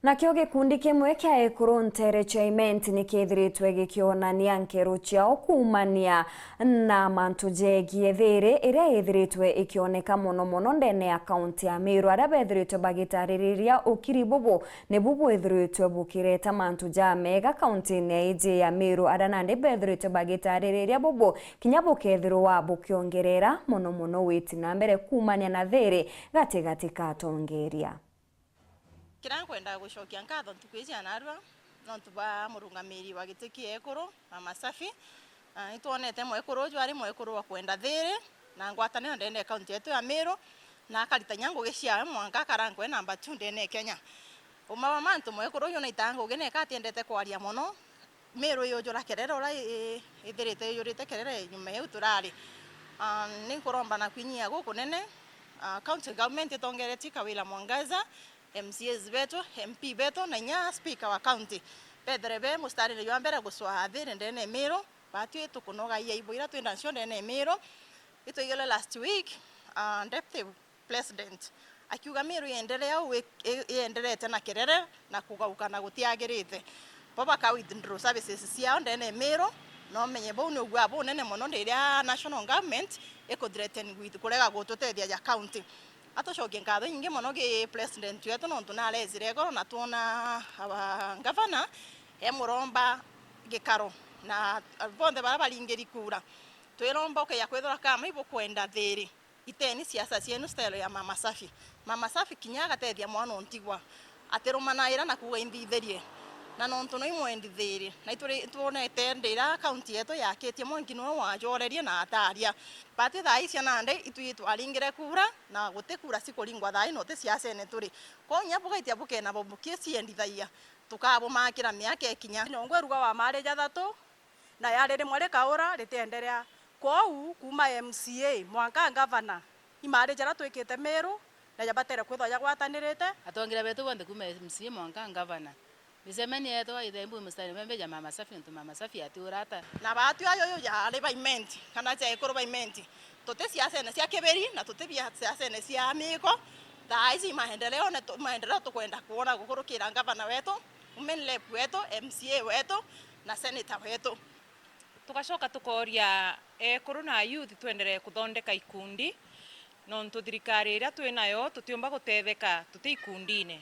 Nakio gikundi kimwe kia Ekuru Entertainment nikithiritwe gikionania nkero ciao kumania na mantu jegi ethiri iria ithiritwe ikioneka muno ndene ya kaunti ya Meru aria bethiritwe bagitariria ukiri bubu ni bubu ithiritwe bukireta mantu ja mega kaunti-ini ya iji ya Meru aria nandi bethiritwe bagitariria bubu kinya bukethirwa bukiongerera muno witi na mbere kumania na thiri gati ka atongeria. Kira kwenda gucokia ngatho ntuku ici anarua nontu ba murungamiri wa giti kia Ekuru Mama Safi nituonete mwekuru uju ari mwekuru wa kwenda thiri na ngwataniro ndene kaunti yetu ya Meru na akaritanya ngugi ciawe mwanka karangwe namba 2 ndene Kenya. Uma wa mantu mwekuru uyu naitangu gene katiendete kwaria muno Meru yo jura kerere ora ithirite yurite kerere nyume yu turari ni kuromba na kwinyia guku nene county government itongereti kawila mwangaza MCAs betu, MP betu na nya speaker wa county. Pedrebe mustari ni yambere guswa thiri ndene Meru. Batu yetu kunoga iya ibuira twenda cio ndene Meru. Ito yele last week deputy president akiuga Meru iendelee tena kerere na kugauka na gutiagirite. Baba ka withdraw services ciao ndene Meru no menye bo no gwa bo nene mono ndiria national government threaten with kurega gututethia ya county. Atocokia ngatho nyingi muno gi president wetu nontu narezire goro na tuona gavana muromba gikaro na bonde bara baringiri kura twiromba ya kwethora kama ibo kwenda thiri iteni siasa cienu style ya Mama Safi. Mama Safi kinya gatethia mwana ontigwa atirumanaira na kuga indhitherie na nontu no imwendi thiri na tuonete ndira county yetu yakitie mwanki no wajorerie na ataria pati thai cia nande itu aringire kura na guti kura cikuringwa thai no te siasa ene turi ko nya bugaitia bukena bobukie ciendithaia tukabo makira miaka ikinya nyongwe ruga wa mari jathatu na yari rimwe rikaura ritenderea kwau kuma MCA mwanka governor imari jara twikite Meru na jabatere kwithwa ya gwatanirite atongira betu bonde kuma MCA mwanka governor bisemeni yetu idembu mustari membe ya Mama Safi ntu Mama Safi aturata na batu ayo ya le payment kana cha Ekuru payment tote siasa ene cia kiberi na tote bia siasa ene cia miko thaizi maendeleo tukwenda kuona gukurukira gavana wetu umenlep wetu MCA wetu na senator wetu tugacoka tukoria Ekuru na youth tuendelee kuthondeka ikundi nontu thirikari iria twinayo tutiumba gutetheka tuti ikundine